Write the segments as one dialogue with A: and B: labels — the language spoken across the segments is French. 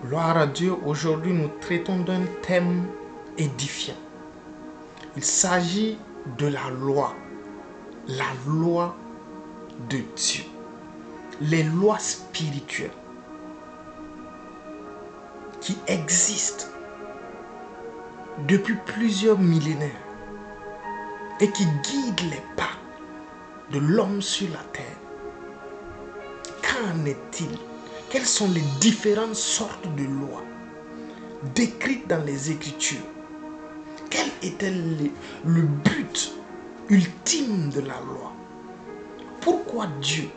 A: Gloire à Dieu, aujourd'hui nous traitons d'un thème édifiant. Il s'agit de la loi de Dieu, les lois spirituelles qui existent depuis plusieurs millénaires et qui guident les pas de l'homme sur la terre. Qu'en est-il? Quelles sont les différentes sortes de lois décrites dans les Écritures? Quel était le but ultime de la loi? Pourquoi Dieu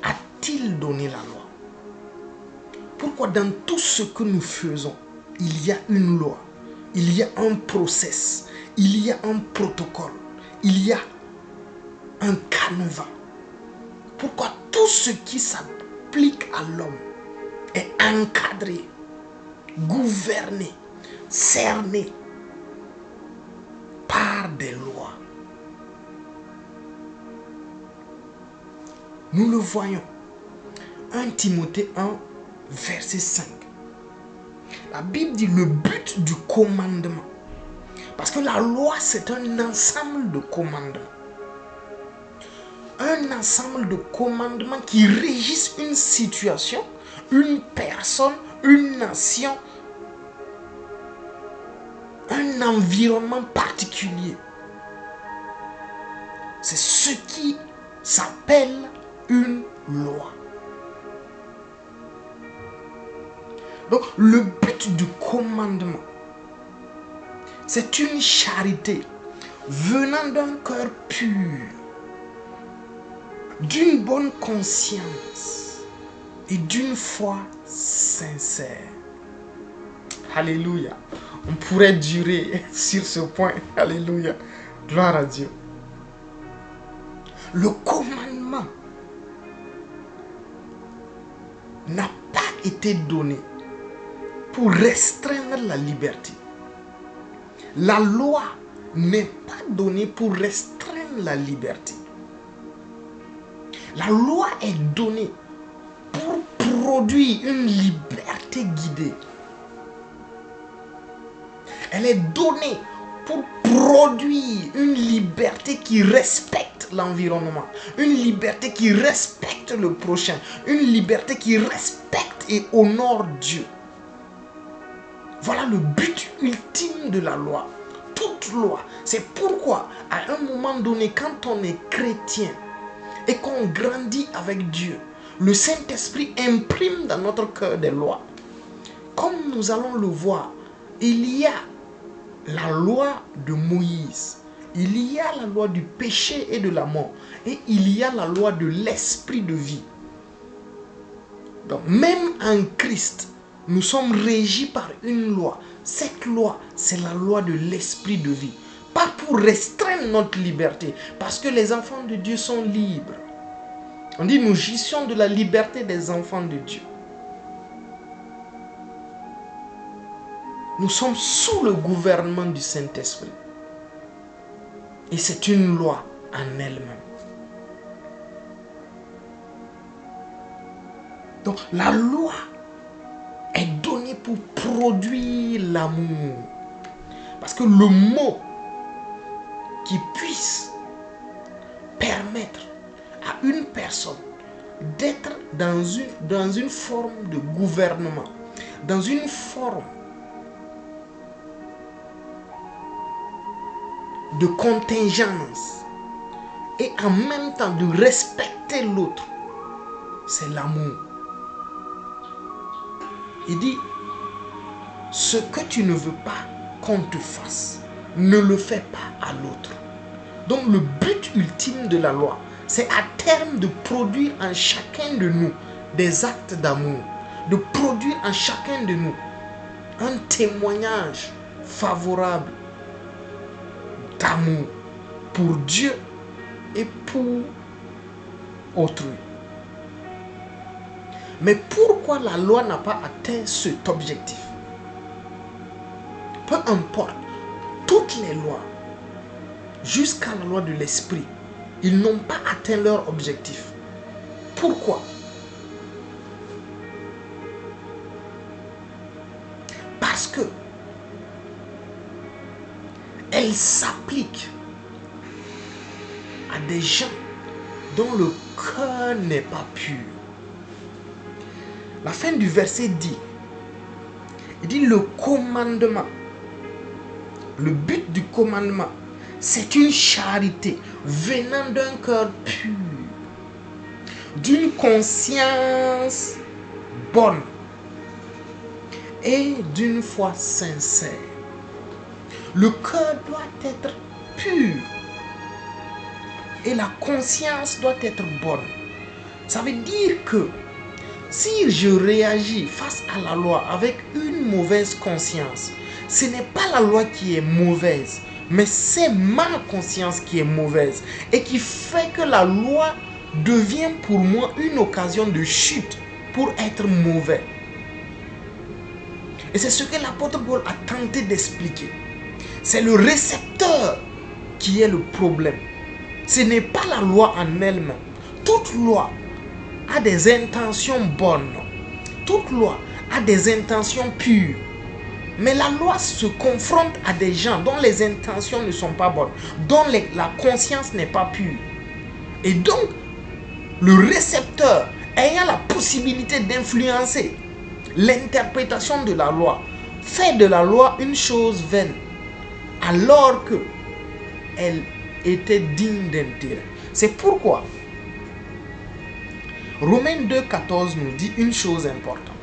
A: a-t-il donné la loi? Pourquoi dans tout ce que nous faisons, il y a une loi, il y a un process, il y a un protocole, il y a un canevas? Pourquoi tout ce qui s'applique à l'homme est encadré, gouverné, cerné par des lois? Nous le voyons. 1 Timothée 1, verset 5. La Bible dit le but du commandement. Parce que la loi, c'est un ensemble de commandements. Un ensemble de commandements qui régissent une situation, une personne, une nation, un environnement particulier. C'est ce qui s'appelle une loi. Donc, le but du commandement, c'est une charité venant d'un cœur pur, d'une bonne conscience et d'une foi sincère. Alléluia. On pourrait durer sur ce point. Alléluia. Gloire à Dieu. Le commandement n'a pas été donné pour restreindre la liberté. La loi n'est pas donnée pour restreindre la liberté. La loi est donnée pour produire une liberté guidée. Elle est donnée pour produire une liberté qui respecte l'environnement, une liberté qui respecte le prochain, une liberté qui respecte et honore Dieu. Voilà le but ultime de la loi. Toute loi. C'est pourquoi, à un moment donné, quand on est chrétien et qu'on grandit avec Dieu, le Saint-Esprit imprime dans notre cœur des lois. Comme nous allons le voir, il y a la loi de Moïse, il y a la loi du péché et de la mort, et il y a la loi de l'esprit de vie. Donc, même en Christ, nous sommes régis par une loi. Cette loi, c'est la loi de l'esprit de vie. Pas pour restreindre notre liberté, parce que les enfants de Dieu sont libres. On dit, nous jouissons de la liberté des enfants de Dieu. Nous sommes sous le gouvernement du Saint-Esprit. Et c'est une loi en elle-même. Donc, la loi est donnée pour produire l'amour. Parce que le mot qui puisse permettre à une personne d'être dans une forme de gouvernement, dans une forme de contingence et en même temps de respecter l'autre, c'est l'amour. Il dit, ce que tu ne veux pas qu'on te fasse, ne le fais pas à l'autre. Donc le but ultime de la loi, c'est à terme de produire en chacun de nous des actes d'amour, de produire en chacun de nous un témoignage favorable d'amour pour Dieu et pour autrui. Mais pourquoi la loi n'a pas atteint cet objectif? Peu importe, toutes les lois, jusqu'à la loi de l'esprit, ils n'ont pas atteint leur objectif. Pourquoi? lorsque elle s'applique à des gens dont le cœur n'est pas pur. La fin du verset dit, il dit le commandement, le but du commandement, c'est une charité venant d'un cœur pur, d'une conscience bonne et d'une foi sincère. Le cœur doit être pur et la conscience doit être bonne. Ça veut dire que si je réagis face à la loi avec une mauvaise conscience, ce n'est pas la loi qui est mauvaise, mais c'est ma conscience qui est mauvaise et qui fait que la loi devient pour moi une occasion de chute pour être mauvais. Et c'est ce que l'apôtre Paul a tenté d'expliquer. C'est le récepteur qui est le problème. Ce n'est pas la loi en elle-même. Toute loi a des intentions bonnes. Toute loi a des intentions pures. Mais la loi se confronte à des gens dont les intentions ne sont pas bonnes, dont la conscience n'est pas pure. Et donc, le récepteur ayant la possibilité d'influencer l'interprétation de la loi, fait de la loi une chose vaine, alors qu'elle était digne d'intérêt. C'est pourquoi Romains 2,14 nous dit une chose importante.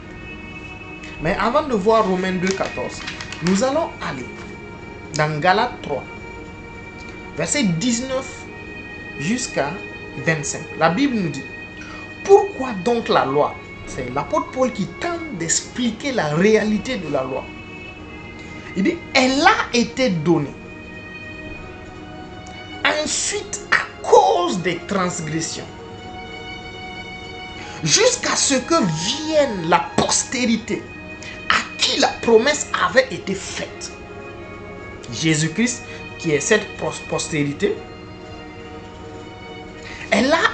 A: Mais avant de voir Romains 2,14, nous allons aller dans Galates 3, verset 19 jusqu'à 25. La Bible nous dit, pourquoi donc la loi? C'est l'apôtre Paul qui tente d'expliquer la réalité de la loi. Il dit, elle a été donnée ensuite à cause des transgressions, jusqu'à ce que vienne la postérité à qui la promesse avait été faite. Jésus-Christ, qui est cette postérité, elle a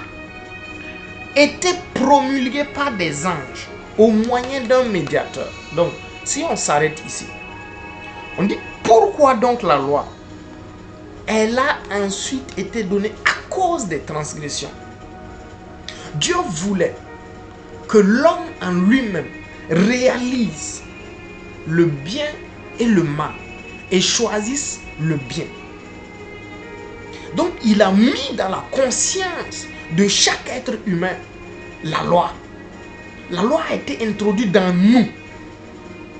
A: été promulguée par des anges au moyen d'un médiateur. Donc, si on s'arrête ici, on dit, pourquoi donc la loi? Elle a ensuite été donnée à cause des transgressions. Dieu voulait que l'homme en lui-même réalise le bien et le mal et choisisse le bien. Donc il a mis dans la conscience de chaque être humain la loi. La loi a été introduite dans nous,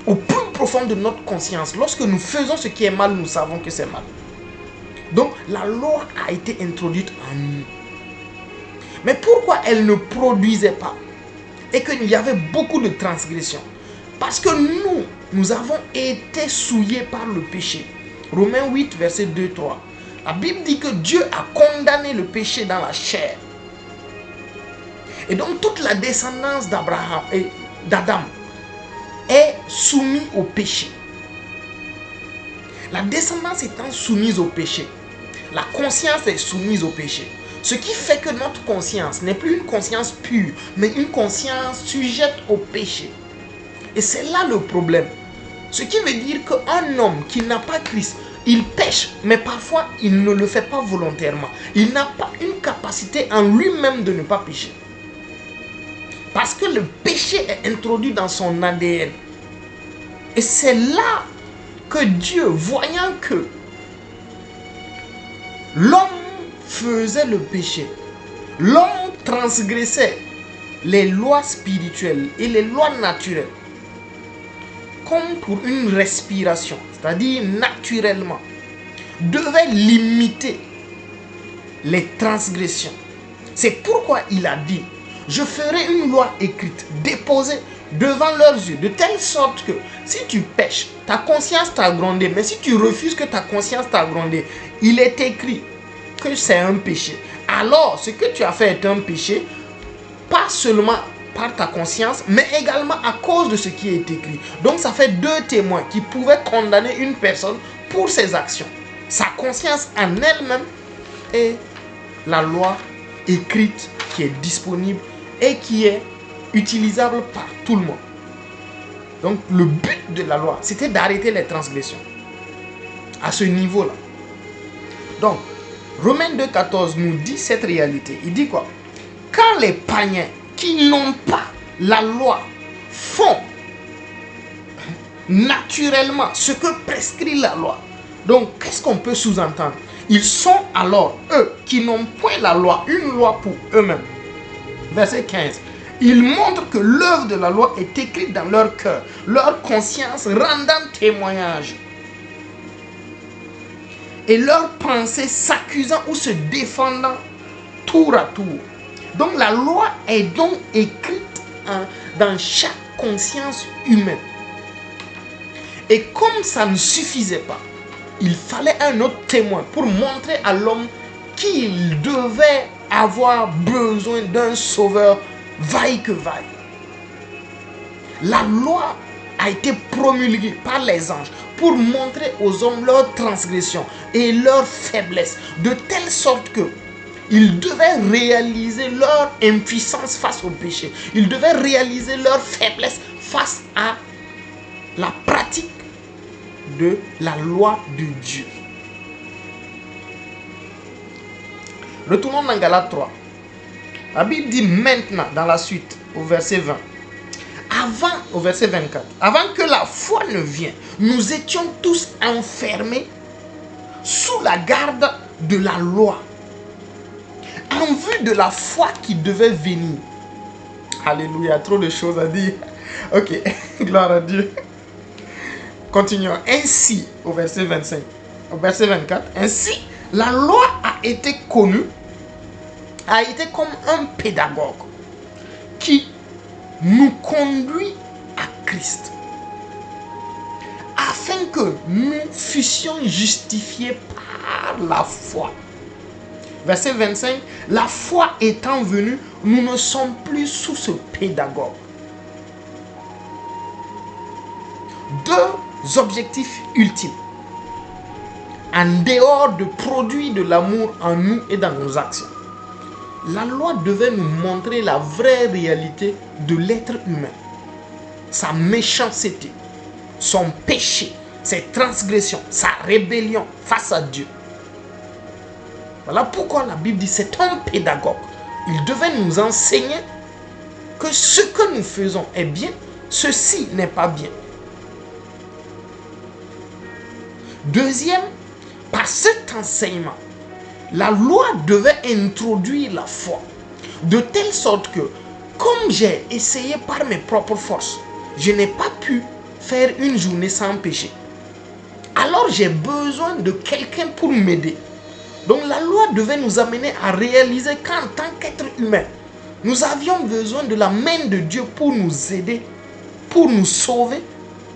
A: au plus profond de notre conscience. Lorsque nous faisons ce qui est mal, nous savons que c'est mal. Donc la loi a été introduite en nous. Mais pourquoi elle ne produisait pas et qu'il y avait beaucoup de transgressions? Parce que nous avons été souillés par le péché. Romains 8, verset 2-3. La Bible dit que Dieu a condamné le péché dans la chair. Et donc toute la descendance d'Abraham et d'Adam est soumise au péché. La descendance étant soumise au péché, la conscience est soumise au péché. Ce qui fait que notre conscience n'est plus une conscience pure, mais une conscience sujette au péché. Et c'est là le problème. Ce qui veut dire qu'un homme qui n'a pas Christ, il pêche, mais parfois il ne le fait pas volontairement. Il n'a pas une capacité en lui-même de ne pas pécher. Parce que le péché est introduit dans son ADN. Et c'est là que Dieu, voyant que l'homme faisait le péché, l'homme transgressait les lois spirituelles et les lois naturelles, comme pour une respiration, c'est-à-dire naturellement, devait limiter les transgressions. C'est pourquoi il a dit, je ferai une loi écrite, déposée devant leurs yeux, de telle sorte que si tu pêches, ta conscience t'a grondé, mais si tu refuses que ta conscience t'a grondé, il est écrit que c'est un péché. Alors, ce que tu as fait est un péché, pas seulement par ta conscience, mais également à cause de ce qui est écrit. Donc, ça fait deux témoins qui pouvaient condamner une personne pour ses actions. Sa conscience en elle-même et la loi écrite qui est disponible et qui est utilisable par tout le monde. Donc le but de la loi, c'était d'arrêter les transgressions. À ce niveau-là. Donc, Romains 2,14 nous dit cette réalité. Il dit quoi? Quand les païens qui n'ont pas la loi font naturellement ce que prescrit la loi. Donc, qu'est-ce qu'on peut sous-entendre? Ils sont alors, eux, qui n'ont point la loi, une loi pour eux-mêmes. Verset 15. Ils montrent que l'œuvre de la loi est écrite dans leur cœur, leur conscience rendant témoignage. Et leurs pensées s'accusant ou se défendant tour à tour. Donc la loi est donc écrite dans chaque conscience humaine. Et comme ça ne suffisait pas, il fallait un autre témoin pour montrer à l'homme qu'il devait avoir besoin d'un sauveur vaille que vaille. La loi a été promulguée par les anges pour montrer aux hommes leurs transgressions et leurs faiblesses, de telle sorte que ils devaient réaliser leur impuissance face au péché. Ils devaient réaliser leur faiblesse face à la pratique de la loi de Dieu. Retournons dans Galates 3. La Bible dit maintenant, dans la suite, au verset 20. Au verset 24, avant que la foi ne vienne, nous étions tous enfermés sous la garde de la loi, en vue de la foi qui devait venir. Alléluia, trop de choses à dire. Ok, gloire à Dieu. Continuons. Ainsi, au verset 25, au verset 24, ainsi, la loi a été connue, a été comme un pédagogue qui nous conduit à Christ, afin que nous fussions justifiés par la foi. Verset 25, la foi étant venue, nous ne sommes plus sous ce pédagogue. Deux objectifs ultimes, en dehors de produits de l'amour en nous et dans nos actions. La loi devait nous montrer la vraie réalité de l'être humain, sa méchanceté, son péché, ses transgressions, sa rébellion face à Dieu. Voilà pourquoi la Bible dit c'est un pédagogue. Il devait nous enseigner que ce que nous faisons est bien, ceci n'est pas bien. Deuxième, par cet enseignement, la loi devait introduire la foi, de telle sorte que, comme j'ai essayé par mes propres forces, je n'ai pas pu faire une journée sans péché. Alors j'ai besoin de quelqu'un pour m'aider. Donc la loi devait nous amener à réaliser qu'en tant qu'être humain, nous avions besoin de la main de Dieu pour nous aider, pour nous sauver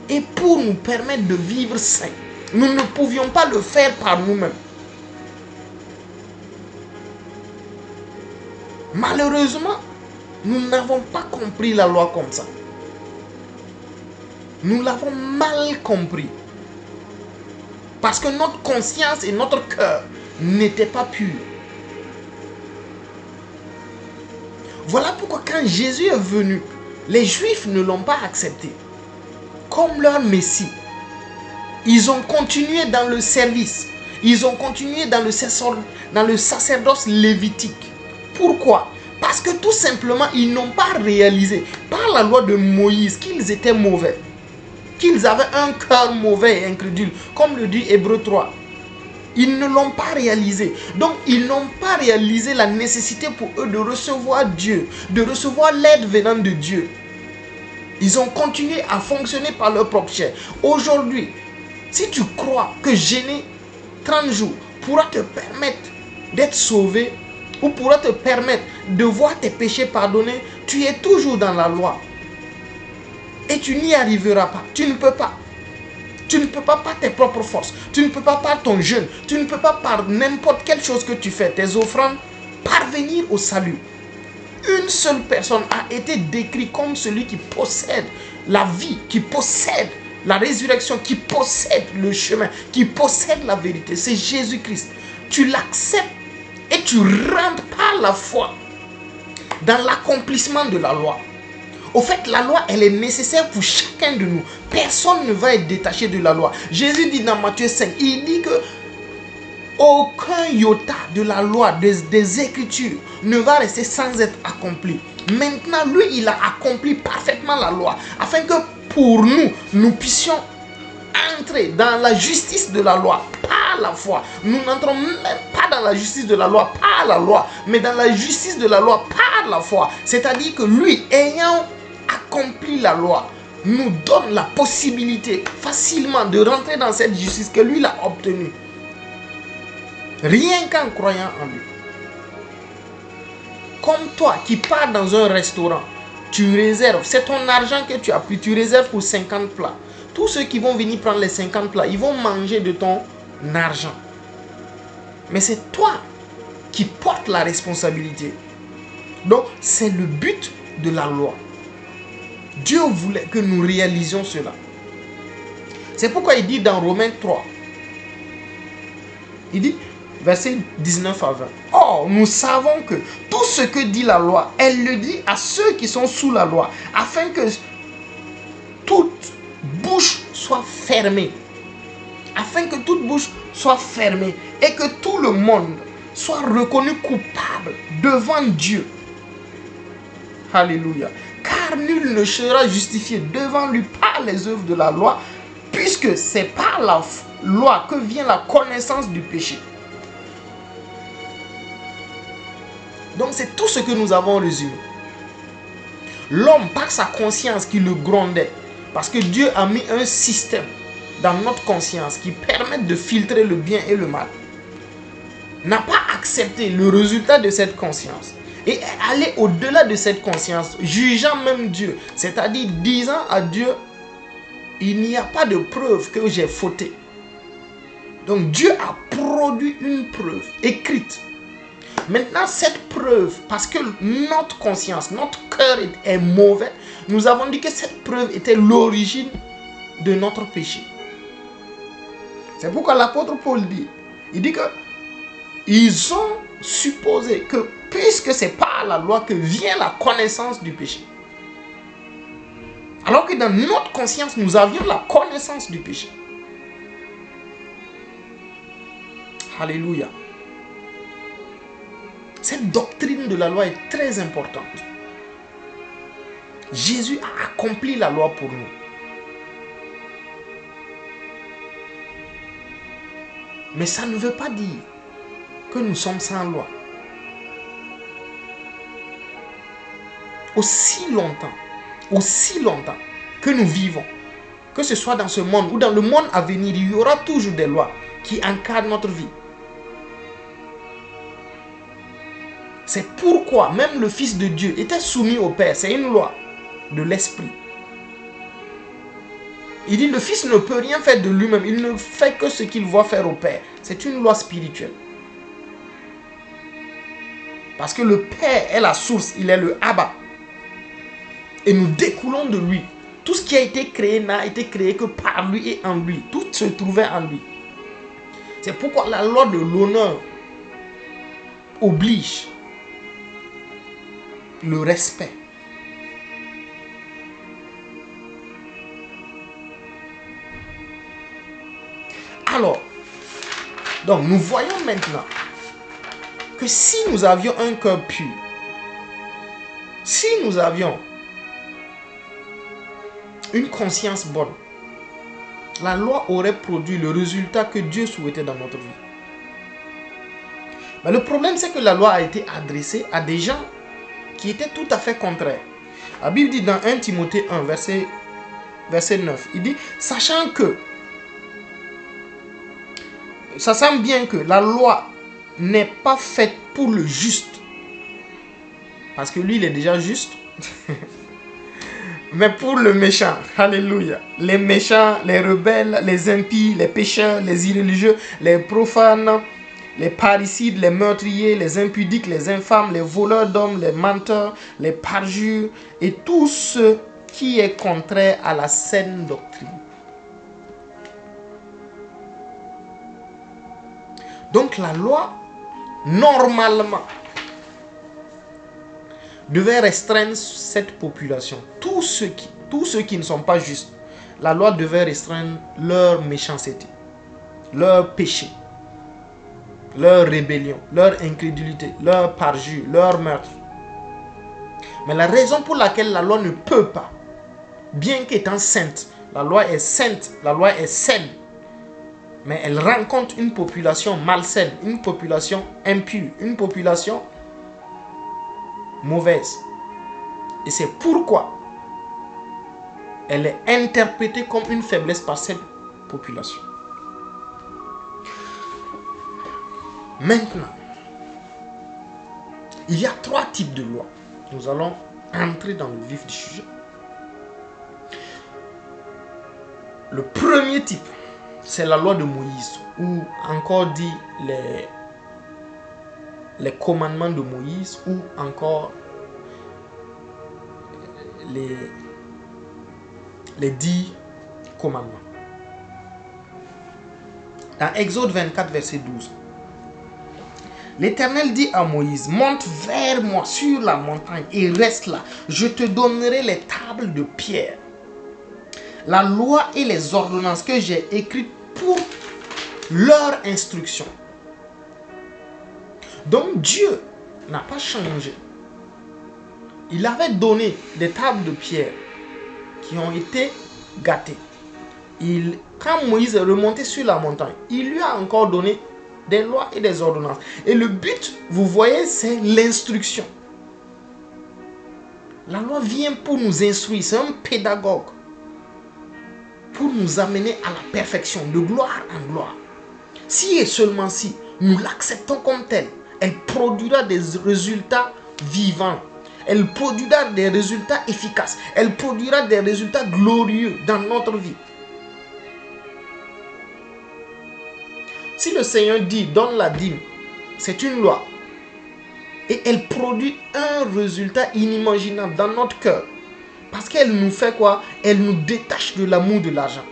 A: et pour nous permettre de vivre sains. Nous ne pouvions pas le faire par nous-mêmes. Malheureusement, nous n'avons pas compris la loi comme ça. Nous l'avons mal compris. Parce que notre conscience et notre cœur n'étaient pas purs. Voilà pourquoi quand Jésus est venu, les Juifs ne l'ont pas accepté comme leur Messie. Ils ont continué dans le service. Ils ont continué dans le sacerdoce lévitique. Pourquoi? Parce que tout simplement, ils n'ont pas réalisé par la loi de Moïse qu'ils étaient mauvais. Qu'ils avaient un cœur mauvais et incrédule, comme le dit Hébreux 3. Ils ne l'ont pas réalisé. Donc, ils n'ont pas réalisé la nécessité pour eux de recevoir Dieu, de recevoir l'aide venant de Dieu. Ils ont continué à fonctionner par leur propre chair. Aujourd'hui, si tu crois que jeûner 30 jours pourra te permettre d'être sauvé ou pourra te permettre de voir tes péchés pardonnés, tu es toujours dans la loi. Et tu n'y arriveras pas. Tu ne peux pas. Tu ne peux pas par tes propres forces. Tu ne peux pas par ton jeûne. Tu ne peux pas par n'importe quelle chose que tu fais, tes offrandes, parvenir au salut. Une seule personne a été décrite comme celui qui possède la vie, qui possède la résurrection, qui possède le chemin, qui possède la vérité. C'est Jésus-Christ. Tu l'acceptes et tu rentres par la foi dans l'accomplissement de la loi. Au fait, la loi, elle est nécessaire pour chacun de nous. Personne ne va être détaché de la loi. Jésus dit dans Matthieu 5, il dit que aucun iota de la loi, des Écritures ne va rester sans être accompli. Maintenant, lui, il a accompli parfaitement la loi, afin que pour nous, nous puissions entrer dans la justice de la loi par la foi. Nous n'entrons même pas dans la justice de la loi par la loi, mais dans la justice de la loi par la foi. C'est-à-dire que lui, ayant accompli la loi, nous donne la possibilité facilement de rentrer dans cette justice que lui a obtenue. Rien qu'en croyant en lui. Comme toi qui pars dans un restaurant, tu réserves, c'est ton argent que tu as pris, tu réserves pour 50 plats. Tous ceux qui vont venir prendre les 50 plats, ils vont manger de ton argent. Mais c'est toi qui portes la responsabilité. Donc, c'est le but de la loi. Dieu voulait que nous réalisions cela. C'est pourquoi il dit dans Romains 3, il dit, verset 19 à 20. Or, nous savons que tout ce que dit la loi, elle le dit à ceux qui sont sous la loi, afin que toute bouche soit fermée. Afin que toute bouche soit fermée et que tout le monde soit reconnu coupable devant Dieu. Alléluia. Car nul ne sera justifié devant lui par les œuvres de la loi, puisque c'est par la loi que vient la connaissance du péché. Donc c'est tout ce que nous avons résumé. L'homme, par sa conscience qui le grondait, parce que Dieu a mis un système dans notre conscience qui permet de filtrer le bien et le mal, n'a pas accepté le résultat de cette conscience et est allé au-delà de cette conscience, jugeant même Dieu, c'est-à-dire disant à Dieu, il n'y a pas de preuve que j'ai fauté. Donc Dieu a produit une preuve écrite. Maintenant, cette preuve, parce que notre conscience, notre cœur est mauvais, nous avons dit que cette preuve était l'origine de notre péché. C'est pourquoi l'apôtre Paul dit, il dit que ils ont supposé que puisque c'est par la loi que vient la connaissance du péché. Alors que dans notre conscience, nous avions la connaissance du péché. Alléluia. Cette doctrine de la loi est très importante. Jésus a accompli la loi pour nous. Mais ça ne veut pas dire que nous sommes sans loi. Aussi longtemps que nous vivons, que ce soit dans ce monde ou dans le monde à venir, il y aura toujours des lois qui encadrent notre vie. C'est pourquoi même le Fils de Dieu était soumis au Père. C'est une loi de l'Esprit. Il dit le Fils ne peut rien faire de lui-même. Il ne fait que ce qu'il voit faire au Père. C'est une loi spirituelle. Parce que le Père est la source. Il est le Abba. Et nous découlons de lui. Tout ce qui a été créé n'a été créé que par lui et en lui. Tout se trouvait en lui. C'est pourquoi la loi de l'honneur oblige le respect. Alors, donc nous voyons maintenant que si nous avions un cœur pur, si nous avions une conscience bonne, la loi aurait produit le résultat que Dieu souhaitait dans notre vie. Mais le problème, c'est que la loi a été adressée à des gens qui étaient tout à fait contraires. La Bible dit dans 1 Timothée 1, verset 9, il dit, sachant bien que la loi n'est pas faite pour le juste, parce que lui, il est déjà juste, mais pour le méchant. Alléluia. Les méchants, les rebelles, les impies, les pécheurs, les irréligieux, les profanes, les parricides, les meurtriers, les impudiques, les infâmes, les voleurs d'hommes, les menteurs, les parjures et tout ce qui est contraire à la saine doctrine. Donc la loi, normalement, devait restreindre cette population. Tous ceux qui ne sont pas justes, la loi devait restreindre leur méchanceté, leur péché, leur rébellion, leur incrédulité, leur parjure, leur meurtre. Mais la raison pour laquelle la loi ne peut pas, bien qu'étant sainte, la loi est sainte, la loi est saine, mais elle rencontre une population malsaine, une population impure, une population mauvaise. Et c'est pourquoi elle est interprétée comme une faiblesse par cette population. Maintenant, il y a 3 types de lois. Nous allons entrer dans le vif du sujet. Le premier type, c'est la loi de Moïse, ou encore dit les commandements de Moïse, ou encore les 10 commandements. Dans Exode 24, verset 12, l'Éternel dit à Moïse, monte vers moi sur la montagne et reste là. Je te donnerai les tables de pierre, la loi et les ordonnances que j'ai écrites pour leur instruction. Donc Dieu n'a pas changé. Il avait donné des tables de pierre qui ont été gâtées. Quand Moïse est remonté sur la montagne, il lui a encore donné des lois et des ordonnances. Et le but, vous voyez, c'est l'instruction. La loi vient pour nous instruire, c'est un pédagogue. Pour nous amener à la perfection, de gloire en gloire. Si et seulement si nous l'acceptons comme tel, elle produira des résultats vivants. Elle produira des résultats efficaces. Elle produira des résultats glorieux dans notre vie. Si le Seigneur dit, donne la dîme, c'est une loi. Et elle produit un résultat inimaginable dans notre cœur. Parce qu'elle nous fait quoi? Elle nous détache de l'amour de l'argent.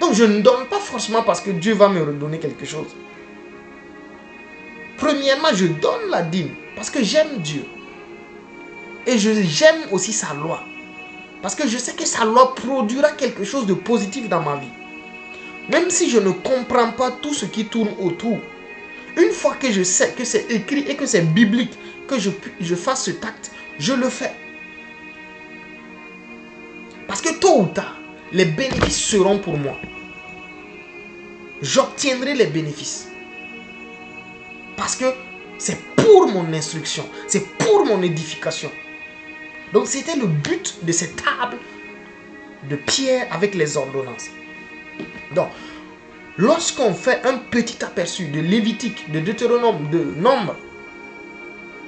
A: Donc je ne donne pas forcément parce que Dieu va me redonner quelque chose. Premièrement, je donne la dîme parce que j'aime Dieu. Et j'aime aussi sa loi. Parce que je sais que sa loi produira quelque chose de positif dans ma vie. Même si je ne comprends pas tout ce qui tourne autour. Une fois que je sais que c'est écrit et que c'est biblique, que je fasse cet acte, je le fais. Parce que tôt ou tard, les bénéfices seront pour moi. J'obtiendrai les bénéfices. Parce que c'est pour mon instruction. C'est pour mon édification. Donc c'était le but de cette table de pierre avec les ordonnances. Donc, lorsqu'on fait un petit aperçu de Lévitique, de Deutéronome, de Nombre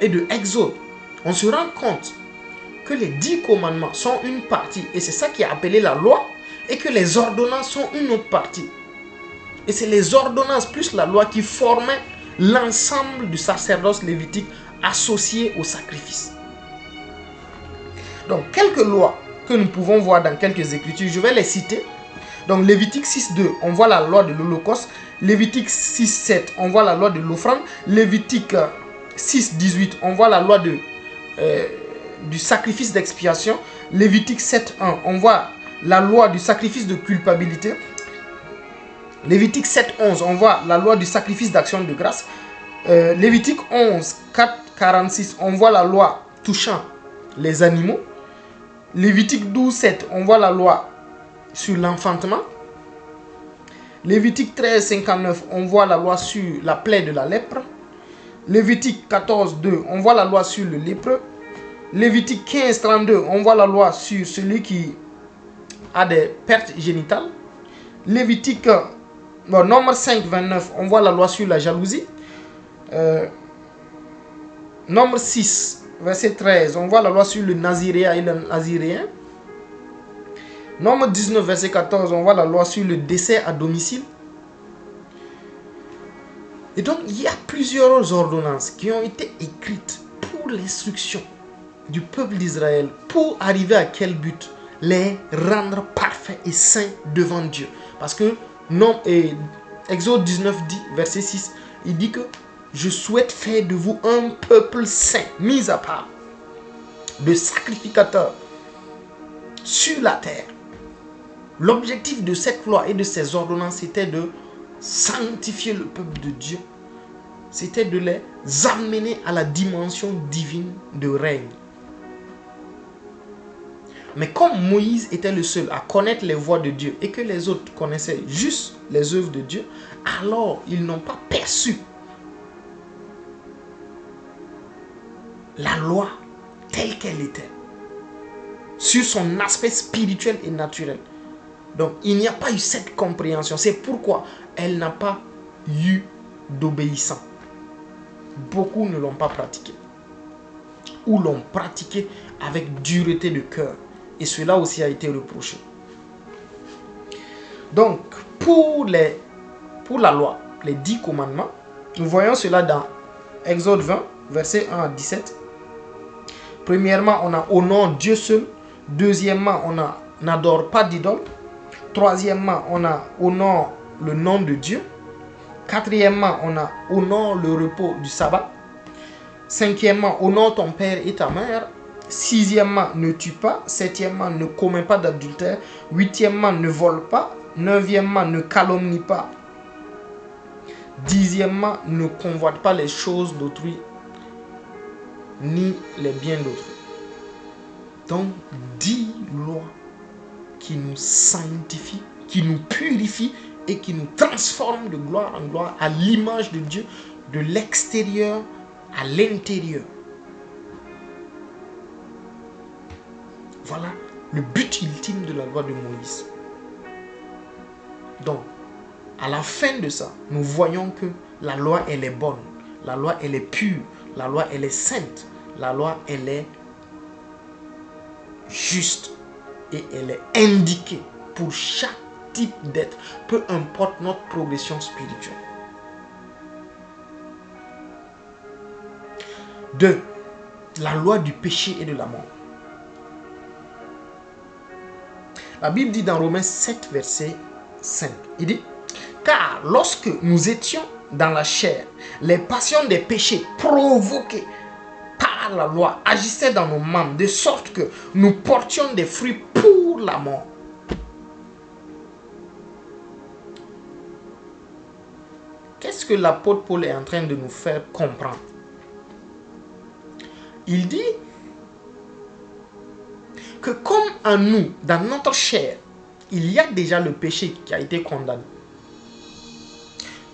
A: et de Exode, on se rend compte que les 10 commandements sont une partie, et c'est ça qui est appelé la loi, et que les ordonnances sont une autre partie. Et c'est les ordonnances plus la loi qui formaient l'ensemble du sacerdoce lévitique associé au sacrifice. Donc, quelques lois que nous pouvons voir dans quelques écritures, je vais les citer. Donc, Lévitique 6.2, on voit la loi de l'Holocauste. Lévitique 6.7, on voit la loi de l'offrande. Lévitique 6.18, on voit la loi du sacrifice d'expiation. Lévitique 7.1, on voit la loi du sacrifice de culpabilité. Lévitique 7.11, on voit la loi du sacrifice d'action de grâce. Lévitique 11.4.46, on voit la loi touchant les animaux. Lévitique 12.7, on voit la loi sur l'enfantement. Lévitique 13.59, on voit la loi sur la plaie de la lèpre. Lévitique 14.2, on voit la loi sur le lépreux. Lévitique 15.32, on voit la loi sur celui qui a des pertes génitales. Lévitique Nombre 5.29, on voit la loi sur la jalousie. Nombre 6, verset 13, on voit la loi sur le naziréen et le naziréen. Nombre 19, verset 14, on voit la loi sur le décès à domicile. Et donc, il y a plusieurs ordonnances qui ont été écrites pour l'instruction du peuple d'Israël. Pour arriver à quel but? Les rendre parfaits et saints devant Dieu. Parce que Exode 19, verset 6, il dit que je souhaite faire de vous un peuple saint, mis à part, de sacrificateurs sur la terre. L'objectif de cette loi et de ces ordonnances, c'était de sanctifier le peuple de Dieu. C'était de les amener à la dimension divine de règne. Mais comme Moïse était le seul à connaître les voies de Dieu et que les autres connaissaient juste les œuvres de Dieu, alors ils n'ont pas perçu la loi telle qu'elle était, sur son aspect spirituel et naturel. Donc il n'y a pas eu cette compréhension. C'est pourquoi elle n'a pas eu d'obéissant. Beaucoup ne l'ont pas pratiqué, ou l'ont pratiqué avec dureté de cœur. Et cela aussi a été reproché. Donc, pour la loi, les 10 commandements, nous voyons cela dans Exode 20, versets 1 à 17. Premièrement, on a honore Dieu seul. Deuxièmement, on a n'adore pas d'idole. Troisièmement, on a honore le nom de Dieu. Quatrièmement, on a honore le repos du sabbat. Cinquièmement, honore ton père et ta mère. Sixièmement, ne tue pas. Septièmement, ne commets pas d'adultère. Huitièmement, ne vole pas. Neuvièmement, ne calomnie pas. Dixièmement, ne convoite pas les choses d'autrui, ni les biens d'autrui. Donc, 10 lois qui nous sanctifient, qui nous purifient et qui nous transforment de gloire en gloire à l'image de Dieu, de l'extérieur à l'intérieur. Voilà le but ultime de la loi de Moïse. Donc, à la fin de ça, nous voyons que la loi, elle est bonne. La loi, elle est pure. La loi, elle est sainte. La loi, elle est juste. Et elle est indiquée pour chaque type d'être, peu importe notre progression spirituelle. 2. La loi du péché et de la mort. La Bible dit dans Romains 7, verset 5, il dit: car lorsque nous étions dans la chair, les passions des péchés provoquées par la loi agissaient dans nos membres, de sorte que nous portions des fruits pour la mort. Qu'est-ce que l'apôtre Paul est en train de nous faire comprendre? Il dit que comme en nous, dans notre chair, il y a déjà le péché qui a été condamné.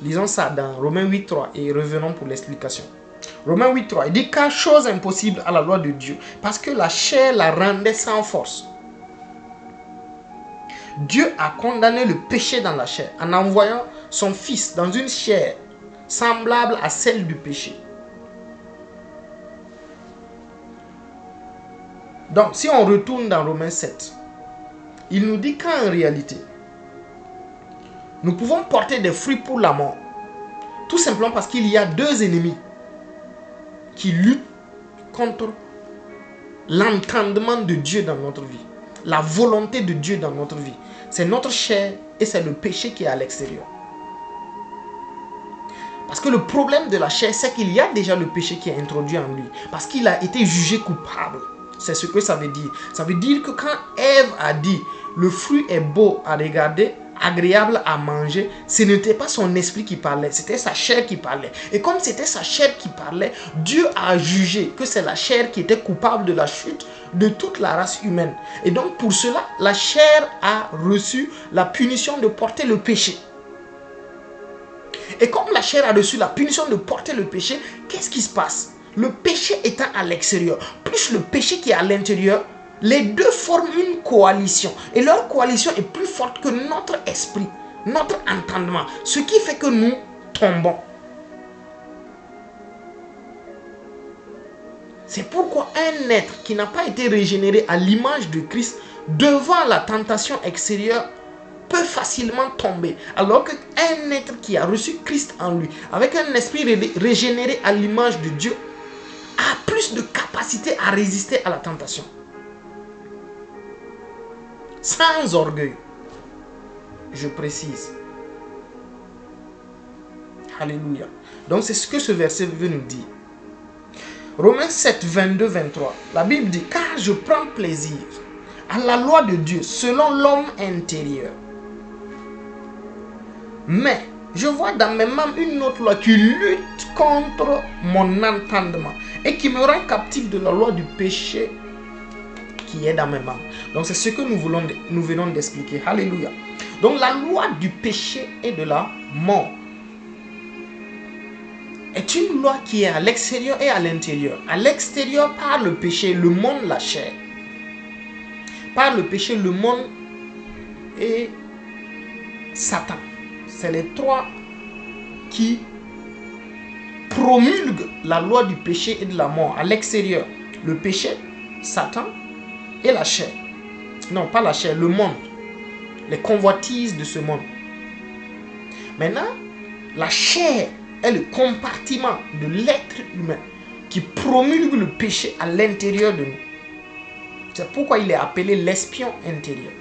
A: Lisons ça dans Romains 8.3 et revenons pour l'explication. Romains 8.3, il dit: car chose impossible à la loi de Dieu, parce que la chair la rendait sans force. Dieu a condamné le péché dans la chair en envoyant son Fils dans une chair semblable à celle du péché. Donc, si on retourne dans Romains 7, il nous dit qu'en réalité, nous pouvons porter des fruits pour la mort. Tout simplement parce qu'il y a deux ennemis qui luttent contre l'entendement de Dieu dans notre vie. La volonté de Dieu dans notre vie. C'est notre chair et c'est le péché qui est à l'extérieur. Parce que le problème de la chair, c'est qu'il y a déjà le péché qui est introduit en lui. Parce qu'il a été jugé coupable. C'est ce que ça veut dire. Ça veut dire que quand Ève a dit le fruit est beau à regarder, agréable à manger, ce n'était pas son esprit qui parlait, c'était sa chair qui parlait. Et comme c'était sa chair qui parlait, Dieu a jugé que c'est la chair qui était coupable de la chute de toute la race humaine. Et donc pour cela, la chair a reçu la punition de porter le péché. Et comme la chair a reçu la punition de porter le péché, qu'est-ce qui se passe? Le péché étant à l'extérieur, plus le péché qui est à l'intérieur, les deux forment une coalition. Et leur coalition est plus forte que notre esprit, notre entendement. Ce qui fait que nous tombons. C'est pourquoi un être qui n'a pas été régénéré à l'image de Christ, devant la tentation extérieure, peut facilement tomber. Alors qu'un être qui a reçu Christ en lui, avec un esprit régénéré à l'image de Dieu, a plus de capacité à résister à la tentation. Sans orgueil. Je précise. Alléluia. Donc c'est ce que ce verset veut nous dire. Romains 7, 22, 23. La Bible dit, car je prends plaisir à la loi de Dieu selon l'homme intérieur. Mais je vois dans mes mains une autre loi qui lutte contre mon entendement et qui me rend captif de la loi du péché qui est dans mes mains. Donc c'est ce que nous venons d'expliquer. Alléluia. Donc la loi du péché et de la mort est une loi qui est à l'extérieur et à l'intérieur. À l'extérieur par le péché, le monde, la chair. Par le péché, le monde et Satan. C'est les trois qui promulguent la loi du péché et de la mort. À l'extérieur, le péché, Satan et la chair. Non, pas la chair, le monde. Les convoitises de ce monde. Maintenant, la chair est le compartiment de l'être humain qui promulgue le péché à l'intérieur de nous. C'est pourquoi il est appelé l'espion intérieur.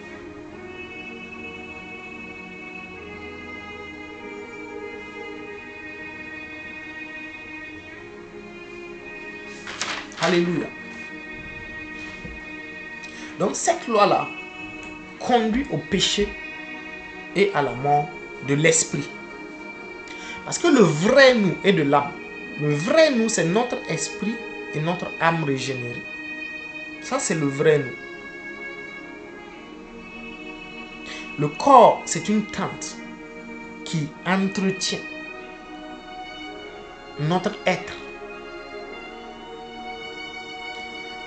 A: Alléluia. Donc cette loi-là conduit au péché et à la mort de l'esprit. Parce que le vrai nous est de l'âme. Le vrai nous, c'est notre esprit et notre âme régénérée. Ça, c'est le vrai nous. Le corps, c'est une tente qui entretient notre être.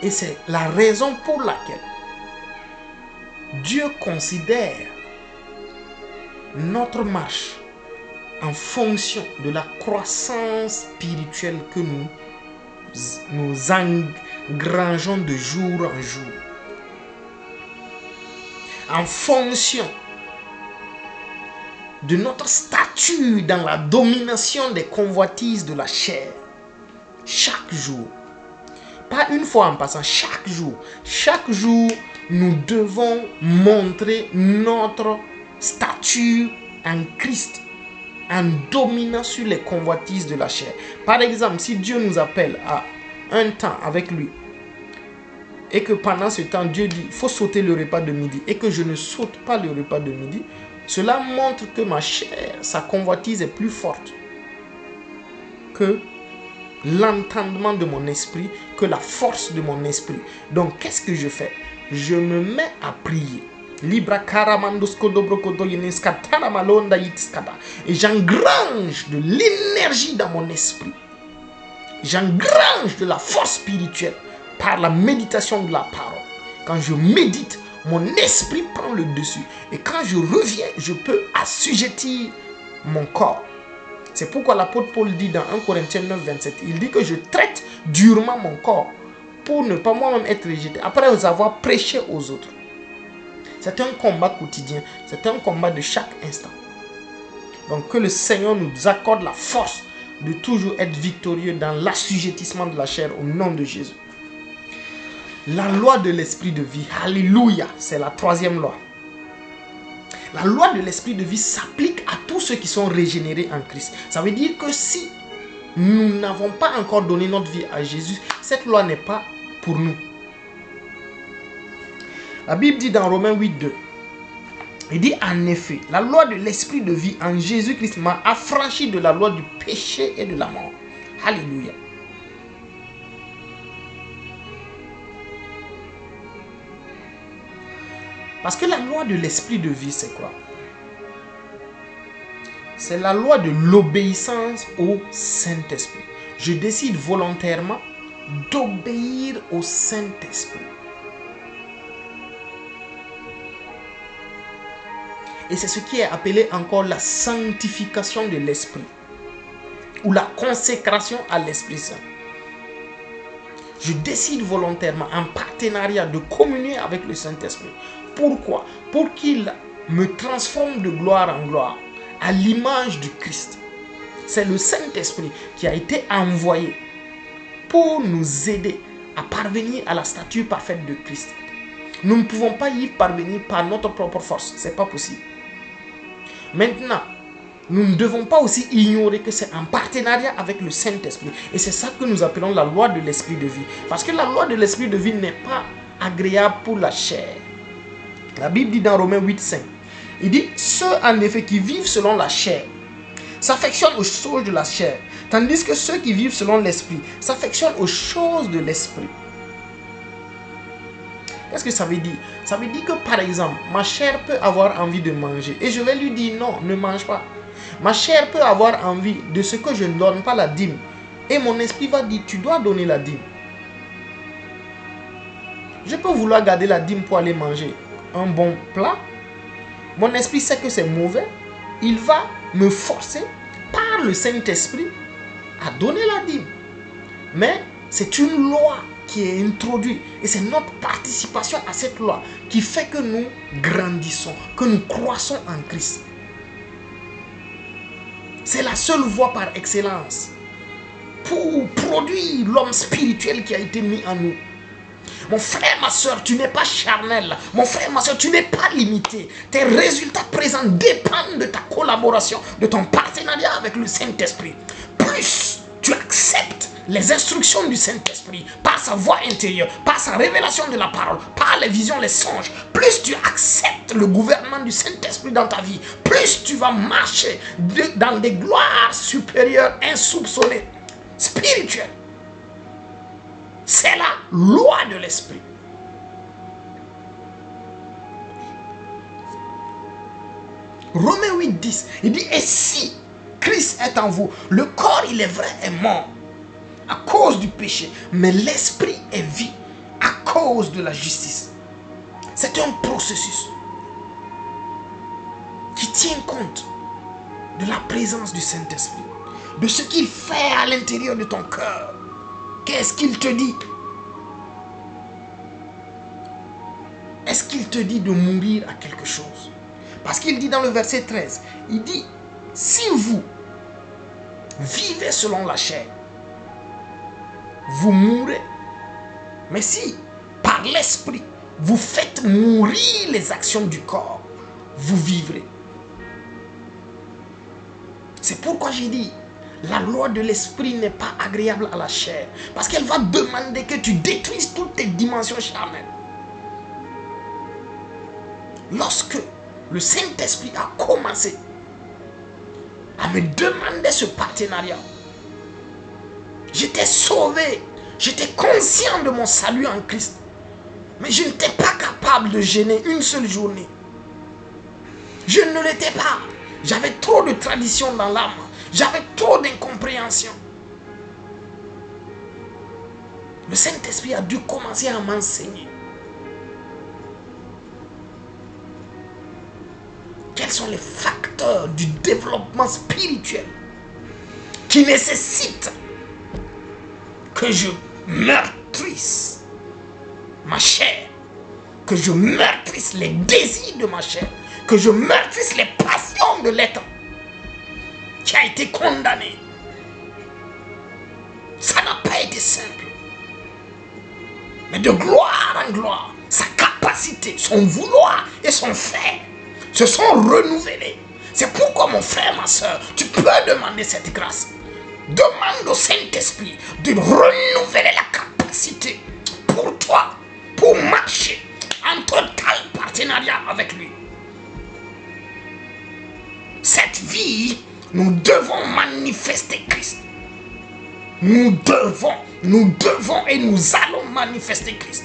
A: Et c'est la raison pour laquelle Dieu considère notre marche en fonction de la croissance spirituelle que nous engrangeons de jour en jour. En fonction de notre statut dans la domination des convoitises de la chair. Chaque jour. Pas une fois en passant, chaque jour. Chaque jour, nous devons montrer notre statut en Christ, en dominant sur les convoitises de la chair. Par exemple, si Dieu nous appelle à un temps avec lui, et que pendant ce temps, Dieu dit, il faut sauter le repas de midi, et que je ne saute pas le repas de midi, cela montre que ma chair, sa convoitise est plus forte que l'entendement de mon esprit, que la force de mon esprit. Donc, qu'est-ce que je fais? Je me mets à prier. Et j'engrange de l'énergie dans mon esprit. J'engrange de la force spirituelle par la méditation de la parole. Quand je médite, mon esprit prend le dessus. Et quand je reviens, je peux assujettir mon corps. C'est pourquoi l'apôtre Paul dit dans 1 Corinthiens 9, 27, il dit que je traite durement mon corps pour ne pas moi-même être rejeté après avoir prêché aux autres. C'est un combat quotidien, c'est un combat de chaque instant. Donc que le Seigneur nous accorde la force de toujours être victorieux dans l'assujettissement de la chair au nom de Jésus. La loi de l'esprit de vie, alléluia, c'est la troisième loi. La loi de l'esprit de vie s'applique à tous ceux qui sont régénérés en Christ. Ça veut dire que si nous n'avons pas encore donné notre vie à Jésus, cette loi n'est pas pour nous. La Bible dit dans Romains 8, 2, il dit en effet, la loi de l'esprit de vie en Jésus-Christ m'a affranchi de la loi du péché et de la mort. Alléluia. Parce que la loi de l'esprit de vie, c'est quoi? C'est la loi de l'obéissance au Saint-Esprit. Je décide volontairement d'obéir au Saint-Esprit. Et c'est ce qui est appelé encore la sanctification de l'Esprit ou la consécration à l'Esprit Saint. Je décide volontairement en partenariat de communier avec le Saint-Esprit. Pourquoi? Pour qu'il me transforme de gloire en gloire à l'image du Christ. C'est le Saint-Esprit qui a été envoyé pour nous aider à parvenir à la stature parfaite de Christ. Nous ne pouvons pas y parvenir par notre propre force. Ce n'est pas possible. Maintenant, nous ne devons pas aussi ignorer que c'est un partenariat avec le Saint-Esprit. Et c'est ça que nous appelons la loi de l'esprit de vie. Parce que la loi de l'esprit de vie n'est pas agréable pour la chair. La Bible dit dans Romains 8:5, il dit, ceux en effet qui vivent selon la chair s'affectionnent aux choses de la chair, tandis que ceux qui vivent selon l'esprit s'affectionnent aux choses de l'esprit. Qu'est-ce que ça veut dire? Ça veut dire que par exemple, ma chair peut avoir envie de manger et je vais lui dire non, ne mange pas. Ma chair peut avoir envie de ce que je ne donne pas la dîme. Et mon esprit va dire, tu dois donner la dîme. Je peux vouloir garder la dîme pour aller manger un bon plat. Mon esprit sait que c'est mauvais. Il va me forcer par le Saint-Esprit à donner la dîme. Mais c'est une loi qui est introduite. Et c'est notre participation à cette loi qui fait que nous grandissons, que nous croissons en Christ. C'est la seule voie par excellence pour produire l'homme spirituel qui a été mis en nous. Mon frère, ma soeur, tu n'es pas charnel. Mon frère, ma soeur, tu n'es pas limité. Tes résultats présents dépendent de ta collaboration, de ton partenariat avec le Saint-Esprit. Plus tu acceptes les instructions du Saint-Esprit par sa voix intérieure, par sa révélation de la parole, par les visions, les songes, plus tu acceptes le gouvernement du Saint-Esprit dans ta vie, plus tu vas marcher dans des gloires supérieures, insoupçonnées, spirituelles. C'est la loi de l'esprit. Romains 8:10, il dit, et si Christ est en vous, le corps, il est vrai, est mort à cause du péché, mais l'esprit est vie à cause de la justice. C'est un processus qui tient compte de la présence du Saint-Esprit, de ce qu'il fait à l'intérieur de ton cœur. Qu'est-ce qu'il te dit? Est-ce qu'il te dit de mourir à quelque chose? Parce qu'il dit dans le verset 13, il dit, si vous vivez selon la chair, vous mourrez. Mais si, par l'esprit, vous faites mourir les actions du corps, vous vivrez. C'est pourquoi j'ai dit, la loi de l'esprit n'est pas agréable à la chair. Parce qu'elle va demander que tu détruises toutes tes dimensions charnelles. Lorsque le Saint-Esprit a commencé à me demander ce partenariat, j'étais sauvé, j'étais conscient de mon salut en Christ, mais je n'étais pas capable de jeûner une seule journée. Je ne l'étais pas. J'avais trop de tradition dans l'âme, j'avais trop d'incompréhension. Le Saint-Esprit a dû commencer à m'enseigner. Quels sont les facteurs du développement spirituel qui nécessitent que je meurtrisse ma chair, que je meurtrisse les désirs de ma chair, que je meurtrisse les passions de l'être qui a été condamné. Ça n'a pas été simple. Mais de gloire en gloire, sa capacité, son vouloir et son faire se sont renouvelés. C'est pourquoi mon frère, ma soeur, tu peux demander cette grâce. Demande au Saint-Esprit de renouveler la capacité pour toi, pour marcher en total partenariat avec lui. Cette vie, nous devons manifester Christ. Nous devons et nous allons manifester Christ.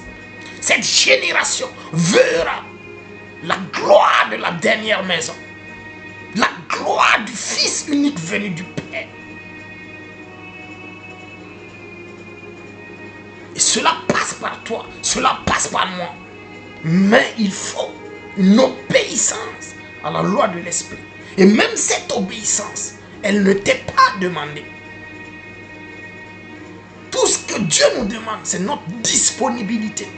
A: Cette génération verra la gloire de la dernière maison, la gloire du Fils unique venu du Père. Et cela passe par toi, cela passe par moi. Mais il faut une obéissance à la loi de l'esprit. Et même cette obéissance, elle ne t'est pas demandée. Tout ce que Dieu nous demande, c'est notre disponibilité.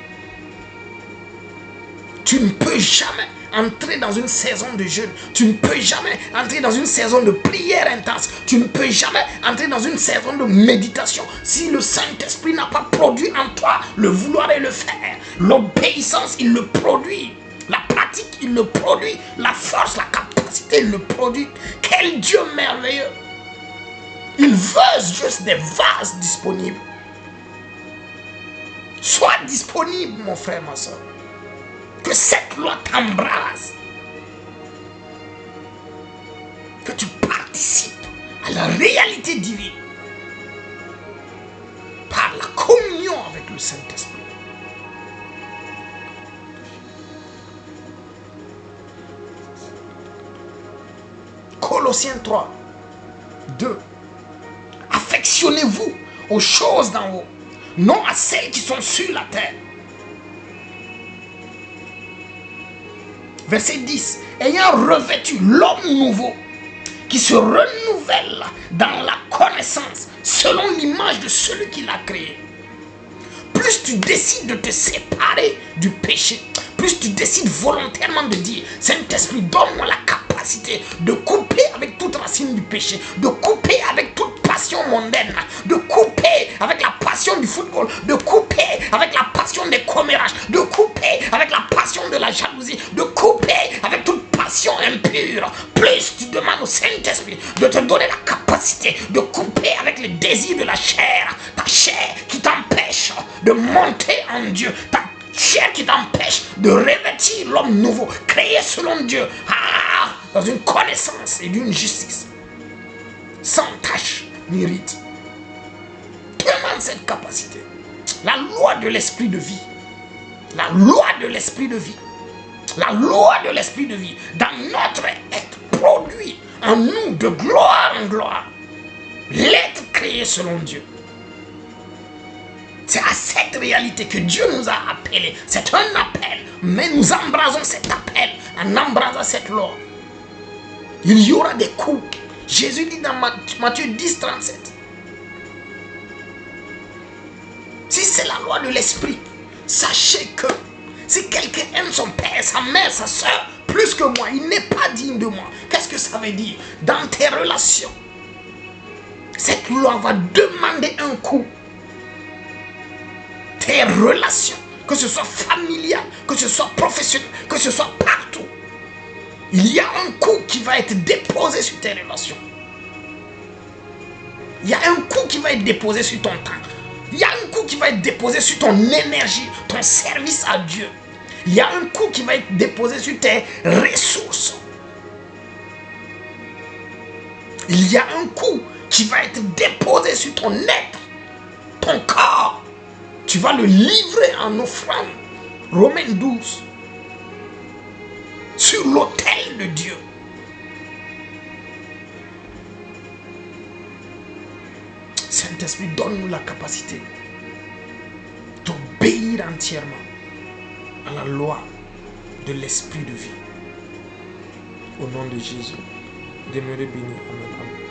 A: Tu ne peux jamais entrer dans une saison de jeûne. Tu ne peux jamais entrer dans une saison de prière intense. Tu ne peux jamais entrer dans une saison de méditation si le Saint-Esprit n'a pas produit en toi le vouloir et le faire. L'obéissance, il le produit. La pratique, il le produit. La force, la capacité capacité, le produit. Quel Dieu merveilleux! Il veut juste des vases disponibles. Sois disponible, mon frère, ma soeur. Que cette loi t'embrasse. Que tu participes à la réalité divine par la communion avec le Saint-Esprit. Colossiens 3, 2. Affectionnez-vous aux choses d'en haut, non à celles qui sont sur la terre. Verset 10. Ayant revêtu l'homme nouveau, qui se renouvelle dans la connaissance, selon l'image de celui qui l'a créé. Plus tu décides de te séparer du péché, plus tu décides volontairement de dire, Saint-Esprit, donne-moi la capacité de couper avec toute racine du péché, de couper avec toute passion mondaine, de couper avec la passion du football, de couper avec la passion des commérages, de couper avec la passion de la jalousie, de couper avec toute passion impure. Plus tu demandes au Saint-Esprit de te donner la capacité de couper avec les désirs de la chair, ta chair qui t'empêche de monter en Dieu, ta chair qui t'empêche de revêtir l'homme nouveau, créé selon Dieu, dans une connaissance et d'une justice sans tache ni ride. Demande cette capacité. La loi de l'esprit de vie. La loi de l'esprit de vie. La loi de l'esprit de vie dans notre être produit en nous de gloire en gloire. L'être créé selon Dieu. C'est à cette réalité que Dieu nous a appelés. C'est un appel, mais nous embrasons cet appel en embrasant cette loi. Il y aura des coups. Jésus dit dans Matthieu 10, 37. Si c'est la loi de l'esprit, sachez que si quelqu'un aime son père, sa mère, sa soeur, plus que moi, il n'est pas digne de moi. Qu'est-ce que ça veut dire? Dans tes relations, cette loi va demander un coup. Tes relations, que ce soit familial, que ce soit professionnel, que ce soit partout, il y a un coup qui va être déposé sur tes relations. Il y a un coup qui va être déposé sur ton temps. Il y a un coup qui va être déposé sur ton énergie, ton service à Dieu. Il y a un coup qui va être déposé sur tes ressources. Il y a un coup qui va être déposé sur ton être, ton corps. Tu vas le livrer en offrande. Romains 12. Sur l'autel de Dieu. Saint-Esprit, donne-nous la capacité d'obéir entièrement à la loi de l'esprit de vie. Au nom de Jésus, demeurez bénis. Amen. Amen.